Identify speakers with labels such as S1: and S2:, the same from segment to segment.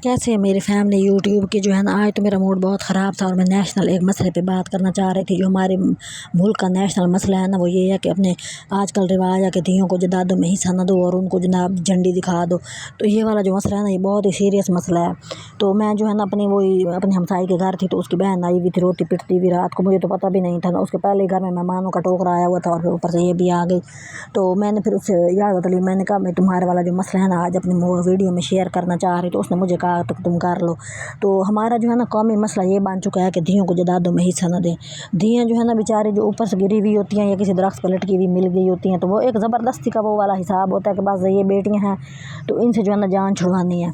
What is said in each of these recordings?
S1: कैसे मेरी family YouTube की जो है ना, आज तो मेरा मूड बहुत ख़राब था और मैं नेशनल एक मसले पे बात करना चाह रही थी। जो हमारे मुल्क का नेशनल मसला है ना, वो ये है कि अपने आजकल रिवाज है कि धियों को जदादों में हिस्सा न दो और उनको जनाब झंडी दिखा दो। तो ये वाला जो मसला है ना, ये बहुत ही सीरियस मसला है। तो मैं जो है ना अपने हमसाई के घर थी, तो उसकी बहन आई हुई थी रोटी पिटती हुई रात को। मुझे तो पता भी नहीं था ना, उसके पहले घर में मेहमानों का टोकरा आया हुआ था और फिर ऊपर से ये भी आ गई। तो मैंने फिर उससे इजाज़त ली, मैंने कहा मैं तुम्हारे वाला जो मसला है ना आज अपनी वीडियो में शेयर करना चाह रही। तो उसने मुझे कहा तो तुम कर लो। तो हमारा जो है ना कौमी मसला ये बन चुका है कि धियों को जदादों में हिस्सा न दें। धियाँ जो है ना बेचारी जो ऊपर से गिरी हुई होती हैं या किसी दरख्त पर लटकी हुई मिल गई होती हैं, तो वो एक ज़बरदस्ती का वो वाला हिसाब होता है कि बस ये बेटियाँ हैं तो इनसे जो है ना जान छुड़वानी है।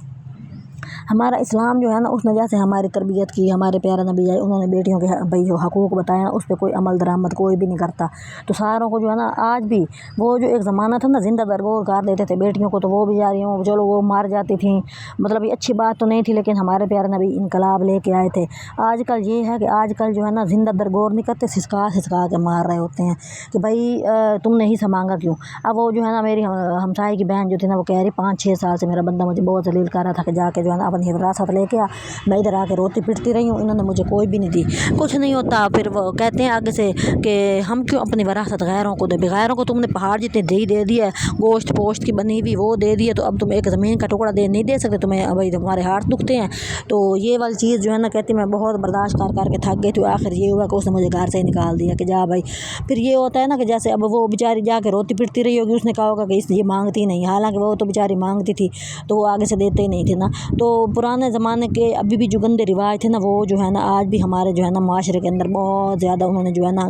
S1: हमारा इस्लाम जो है ना, उसने जैसे हमारी तरबियत की, हमारे प्यारे नबी आए उन्होंने बेटियों के भाई जो हकूक़ बताया उस पर कोई अमल दरामद कोई भी नहीं करता। तो सारों को जो है ना आज भी वो जो एक ज़माना था ना जिंदा दरगोर कर देते थे बेटियों को, तो वो बेचारियों चलो वो मार जाती थी। मतलब ये अच्छी बात तो नहीं थी, लेकिन हमारे प्यारे नबी इनकलाब लेके आए थे। आजकल ये है कि आजकल जो है ना जिंदा दरगोर नहीं करते, सिसका सिसका के मार रहे होते हैं कि भाई तुमने हिस्सा मांगा क्यों। अब वो जो है ना मेरी हमसाई की बहन जो थी ना, वो कह रही 5-6 साल से मेरा बंदा मुझे बहुत जलील कर रहा था कि जाके जो है ना अपनी विरासत लेके आ। मैं इधर आके रोती पिटती रही हूँ, इन्होंने मुझे कोई भी नहीं दी। कुछ नहीं होता, फिर वो कहते हैं आगे से कि हम क्यों अपनी विरासत गैरों को दे। गैरों को तुमने पहाड़ जितने दे दिया है, गोश्त पोश्त की बनी हुई वो दे दी है, तो अब तुम एक ज़मीन का टुकड़ा नहीं दे सकते तुम्हें। भाई तुम्हारे हाथ दुखते हैं। तो ये वाली चीज़ जो है ना, कहती मैं बहुत बर्दाश्त कर के थक गई। तो आखिर ये हुआ कि उसने मुझे घर से ही निकाल दिया कि जा भाई। फिर ये होता है ना कि जैसे अब वो बेचारी जाके रोती पिटती रही होगी, उसने कहा होगा कि ये मांगती नहीं, हालांकि वो तो बेचारी मांगती थी, तो वो आगे से देते ही नहीं थे ना। तो पुराने ज़माने के अभी भी जो गंदे रिवाज थे ना, वो जो है ना आज भी हमारे जो है ना माशरे के अंदर बहुत ज़्यादा उन्होंने जो है ना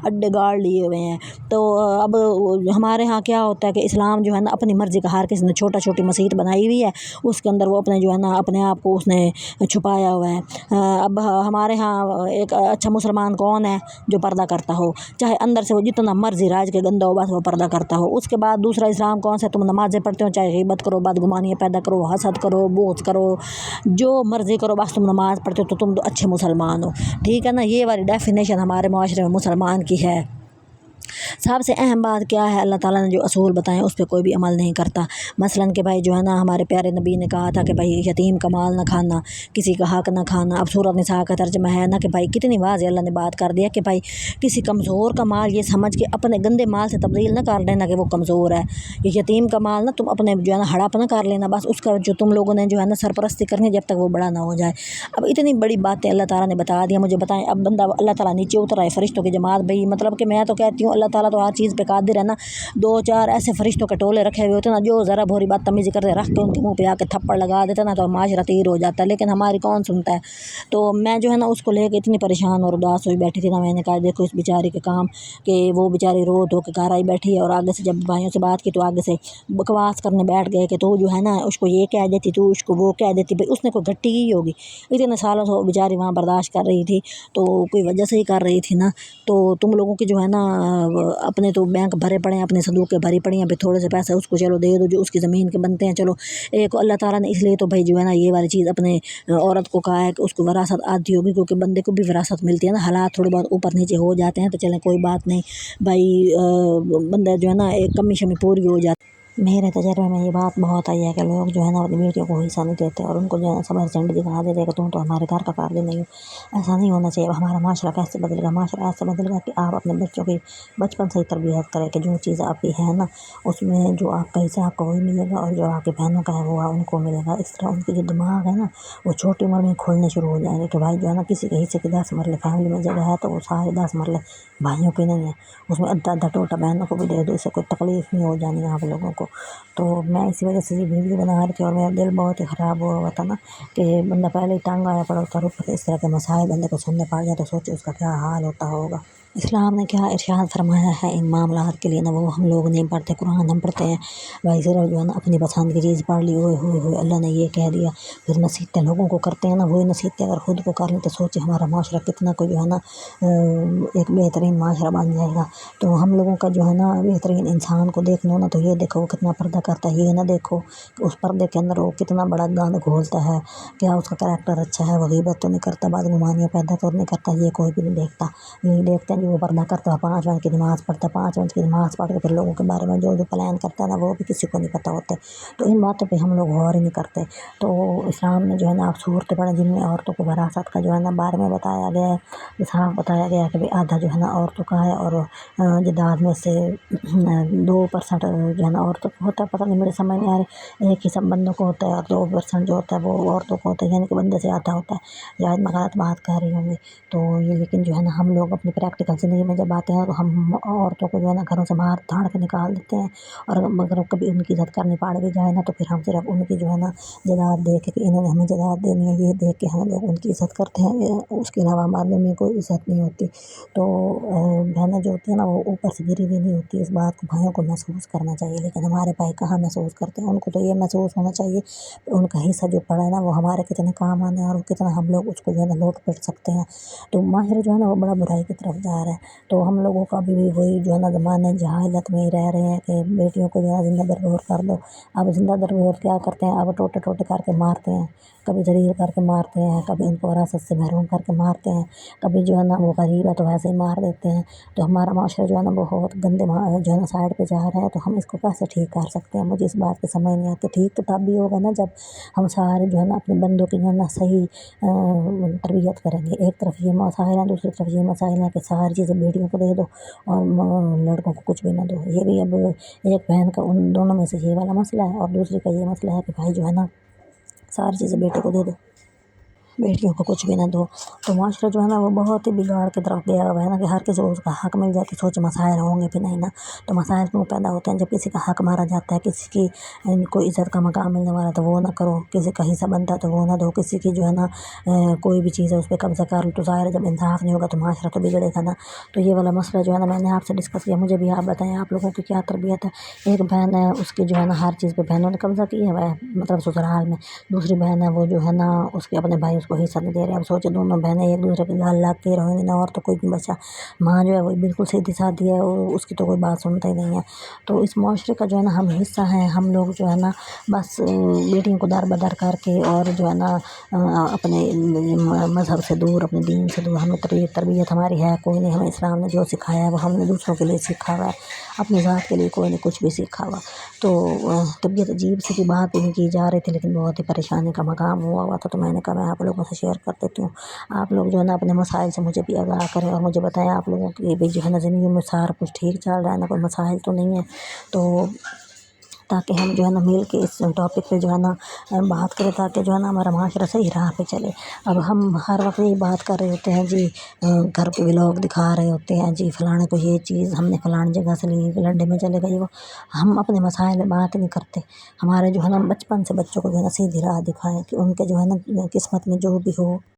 S1: अड्डे गाड़ लिए हुए हैं। तो अब हमारे यहाँ क्या होता है कि इस्लाम जो है ना अपनी मर्ज़ी का हर किसी ने छोटी मस्जिद बनाई हुई है, उसके अंदर वो अपने जो है ना अपने आप को उसने छुपाया हुआ है। अब हमारे यहाँ एक अच्छा मुसलमान कौन है जो पर्दा करता हो, चाहे अंदर से वो जितना मर्जी राज के गंदा हो, बस वो पर्दा करता हो। उसके बाद दूसरा इस्लाम कौन सा, तुम नमाज़ें पढ़ते हो, चाहे ग़ीबत करो, बदगुमानियाँ पैदा करो, हसद करो, बोझ करो, जो मर्ज़ी करो, बस तुम नमाज़ पढ़ते हो तो तुम तो अच्छे मुसलमान हो। ठीक है ना, ये वाली डेफिनेशन हमारे माशरे में मुसलमान की है। सबसे अहम बात क्या है, अल्लाह ताला ने जो असूल बताए उस पर कोई भी अमल नहीं करता। मसलन कि भाई जो है ना हमारे प्यारे नबी ने कहा था कि भाई यतीम का माल ना खाना, किसी का हक ना खाना। अब सूरत निसा का तर्जमा है ना कि भाई कितनी वाज़ अल्लाह ने बात कर दिया कि भाई किसी कमज़ोर का माल ये समझ के अपने गंदे माल से तब्दील ना कर देना कि वो कमज़ोर है। ये यतीम का माल ना तुम अपने जो है ना हड़प ना कर लेना, बस उसका जो तुम लोगों ने जो है ना सरपरस्ती करनी जब तक वो बड़ा ना हो जाए। अब इतनी बड़ी बातें अल्लाह ताला ने बता दिया, मुझे बताएं अब बंदा अल्लाह ताला नीचे उतर आए फरिश्तों की जमात। भाई मतलब कि मैं तो कहती हूँ अल्लाह ताला तो हर चीज़ पे कादिर है ना। 2-4 ऐसे फरिश्तों के टोले रखे हुए होते ना, जो ज़रा भोरी बदतमीज़ी करते रख के उनके मुंह पे आके थप्पड़ लगा देते ना, तो माशरा तीर हो जाता है। लेकिन हमारी कौन सुनता है। तो मैं जो है ना उसको लेके इतनी परेशान और उदास हुई बैठी थी ना, मैंने कहा देखो इस बेचारी के काम कि वो बेचारी रो धो के घर आई बैठी है। और आगे से जब भाइयों से बात की तो आगे से बकवास करने बैठ गए कि तू जो है ना उसको ये कह देती, तू उसको वो कह देती। भाई उसने कोई घट्टी की होगी, इतने सालों से वो बेचारी वहाँ बर्दाश्त कर रही थी, तो कोई वजह से ही कर रही थी ना। तो तुम लोगों की जो है ना अपने तो बैंक भरे पड़े हैं, अपने संदूक के भरी पड़ी हैं, फिर थोड़े से पैसे उसको चलो दे दो जो उसकी ज़मीन के बनते हैं। चलो एक अल्लाह ताला ने इसलिए तो भाई जो है ना ये वाली चीज़ अपने औरत को कहा है कि उसको विरासत आती होगी, क्योंकि बंदे को भी विरासत मिलती है ना। हालात थोड़े बहुत ऊपर नीचे हो जाते हैं तो चलें कोई बात नहीं भाई, बंदा जो है ना एक कमी शमी पूरी हो जाती। मेरे तजर्बे में ये बात बहुत आई है कि लोग जो है ना अपनी बेटियों को हिस्सा नहीं देते और उनको जो है सबर झंड दिखा देते कि तुम तो हमारे घर का कार्य नहीं हो। ऐसा नहीं होना चाहिए। हमारा माशरा कैसे बदलेगा, माशरा ऐसे बदलेगा कि आप अपने बच्चों की बचपन से ही तरबियत करें कि जो चीज़ आपकी है ना उसमें जो आपका हिस्सा आपको वही मिलेगा और जो आपकी बहनों का है वो उनको मिलेगा। इस तरह उनकी जो दिमाग है ना वो छोटी उम्र में खोलने शुरू हो जाएंगे कि भाई जो है ना किसी के हिस्से के 10 मरले फैमिली में जगह है तो वो सारे 10 मरले भाइयों की नहीं है, उसमें अद्धा अद्धा टोटा बहनों को भी दे दो, इससे कोई तकलीफ़ नहीं हो जानी आप लोगों को। तो मैं इसी वजह से ये वीडियो बना रही थी और मेरा दिल बहुत ही ख़राब हुआ था ना कि बंदा पहले ही तंग आया पड़ा होता, ऊपर से इस तरह के मसाइल बंदे को सुनने पड़ जाए तो सोचे उसका क्या हाल होता होगा। इस्लाम ने क्या इरशाद फरमाया है इन मामलात के लिए ना, वो हम लोग नहीं पढ़ते, कुरान हम पढ़ते हैं भाई। सिर्फ जो है ना अपनी पसंद की चीज़ पढ़ ली, ओए अल्लाह ने ये कह दिया, फिर नसीहतें लोगों को करते हैं ना। वही नसीहतें अगर ख़ुद को कर लें तो सोचे हमारा माशरा कितना को जो है ना एक बेहतरीन माशरा बन जाएगा। तो हम लोगों का जो है ना बेहतरीन इंसान को देख लो ना तो ये देखो वो कितना पर्दा करता है, ये ना देखो कि उस पर्दे के अंदर वो कितना बड़ा गंद घोलता है। क्या उसका करैक्टर अच्छा है, वो गीबत तो नहीं करता, बदगुमानियाँ पैदा तो नहीं करता, ये कोई भी नहीं देखता। यही देखते भी वो पर्दा करता है, 5 वक़्त की नमाज़ पढ़ता है, 5 वक़्त की नमाज़ पढ़ के फिर लोगों के बारे में जो प्लान करता है ना, वो भी किसी को नहीं पता होते। तो इन बातों पे हम लोग गौर ही नहीं करते। तो इस्लाम में जो है ना आप सूरतें पढ़ें जिनमें औरतों को विरासत का जो है ना बारे में बताया गया है। साफ बताया गया है कि भाई आधा जो है ना औरतों का है, और जदाद में से 2% जो है ना औरतों को होता है। पता नहीं, मेरे समझ नहीं आ रही, एक ही सब बंदों को होता है और 2% जो होता है वो औरतों को होता है, यानी कि बंदे से आधा होता है। शायद मैं गलत बात कह रही होंगी। तो ये लेकिन जो है ना हम लोग अपनी प्रैक्टिकल ज़िंदगी में जब आते हैं तो हम औरतों को जो है ना घरों से बाहर धाड़ के निकाल देते हैं। और अगर कभी उनकी इज़्ज़त करनी पड़ भी जाए ना, तो फिर हम सिर्फ उनकी जो है ना जदाद देख के कि इन्होंने हमें जदाद देनी है, ये देख के हम लोग उनकी इज़्ज़त करते हैं। उसके अलावा हमारे में कोई इज़्ज़त नहीं होती। तो बहनें जो होती हैं ना वो ऊपर से गिरी हुई नहीं होती। इस बात को भाइयों को महसूस करना चाहिए, लेकिन हमारे भाई कहाँ महसूस करते हैं। उनको तो ये महसूस होना चाहिए उनका हिस्सा जो पड़ा है ना वो हमारे कितने काम आने हैं और कितना हम लोग उसको जो है ना लूट पिट सकते हैं। तो माहिर जो है ना वो बड़ा बुराई की तरफ जा रहा है। तो हम लोगों का भी वही जो है ना ज़माने जहालत में ही रह रहे हैं कि बेटियों को जो है ज़िंदा दरगोर कर दो। अब ज़िंदा दरगोर क्या करते हैं, अब टोटे टोटे करके मारते हैं, कभी ज़लील करके मारते हैं, कभी उनको विरासत से महरूम करके मारते हैं, कभी जो है ना वो गरीब है तो वैसे ही मार देते हैं। तो हमारा माशरा जो है ना बहुत गंदे जो है ना साइड पे जा रहा है। तो हम इसको कैसे ठीक कर सकते हैं, मुझे इस बात की समझ नहीं आती। ठीक तो तब भी होगा ना जब हम सारे जो है ना अपने बंदों की जो है ना सही तरबियत करेंगे। एक तरफ ये मसाइल हैं, दूसरी तरफ ये मसाइल हैं कि सारी चीज़ें बेटियों को दे दो और लड़कों को कुछ भी ना दो। ये भी अब एक बहन का उन दोनों में से ये वाला मसला है, और दूसरी का ये मसला है कि भाई जो है ना सारी चीज़ें बेटे को दे दो, बेटियों को कुछ भी ना दो। तो माशरा जो है ना वो बहुत ही बिगाड़ की तरफ गया हुआ है ना, कि हर किसी को उसका हक मिल जाए। तो सोच मसाइल होंगे भी नहीं ना, तो मसाइल क्यों पैदा होते हैं जब किसी का हक मारा जाता है, किसी की कोई इज़्ज़त का मकाम मिलने वाला है तो वो ना करो, किसी का हिस्सा बनता है तो वो ना दो, किसी की जो है ना कोई भी चीज़ है उस पर कब्ज़ा कर लो। तो ज़ाहिर है जब इंसाफ नहीं होगा तो माशरा तो बिगड़ेगा ना। तो ये वाला मसला जो है ना मैंने आपसे डिस्कस किया। मुझे भी आप बताएं आप लोगों की क्या तरबियत है। एक बहन है उसकी जो है ना हर चीज़ पे बहनों ने कब्ज़ा किया हुआ है, मतलब ससुराल में। दूसरी बहन है वो जो है ना उसके अपने भाई उसको हिस्सा नहीं दे रहे। अब सोचो दोनों बहनें एक दूसरे के गाल लग के रोएंगी ना, और तो कोई नहीं बचा। माँ जो है वो बिल्कुल सीधी सादी है, उसकी तो कोई बात सुनता ही नहीं है। तो इस मुआशरे का जो है ना हम हिस्सा हैं। हम लोग जो है ना बस बेटियों को दर बदर करके और जो है ना अपने मज़हब से दूर, अपने दीन से दूर, हमें तरबियत हमारी है कोई नहीं। हमें इस्लाम ने जो सिखाया है वो हमने दूसरों के लिए सीखा हुआ है, अपनी ज़ात के लिए कोई नहीं कुछ भी सीखा हुआ। तो तबीयत अजीब सी की बात नहीं की जा रही थी, लेकिन बहुत ही परेशानी का मकाम हुआ था। तो मैंने कहा मैं आप लोगों से शेयर कर देती हूँ। आप लोग जो है ना अपने मसाइल से मुझे भी आगाह करें और मुझे बताएं आप लोगों की भी जो है ना ज़िंदगी में सारा कुछ ठीक चल रहा है ना, कोई मसाइल तो नहीं है। तो ताकि हम जो है ना मिल के इस टॉपिक पे जो है ना बात करें, ताकि जो है ना हमारा माशरा सही राह पे चले। अब हम हर वक्त यही बात कर रहे होते हैं जी, घर के व्लॉग दिखा रहे होते हैं जी, फलाने को ये चीज़ हमने फलानी जगह से ली, लंडे में चले गए। वो हम अपने मसाइल में बात नहीं करते। हमारे जो है ना बचपन से बच्चों को जो है ना सीधी राह दिखाएं कि उनके जो है ना किस्मत में जो भी हो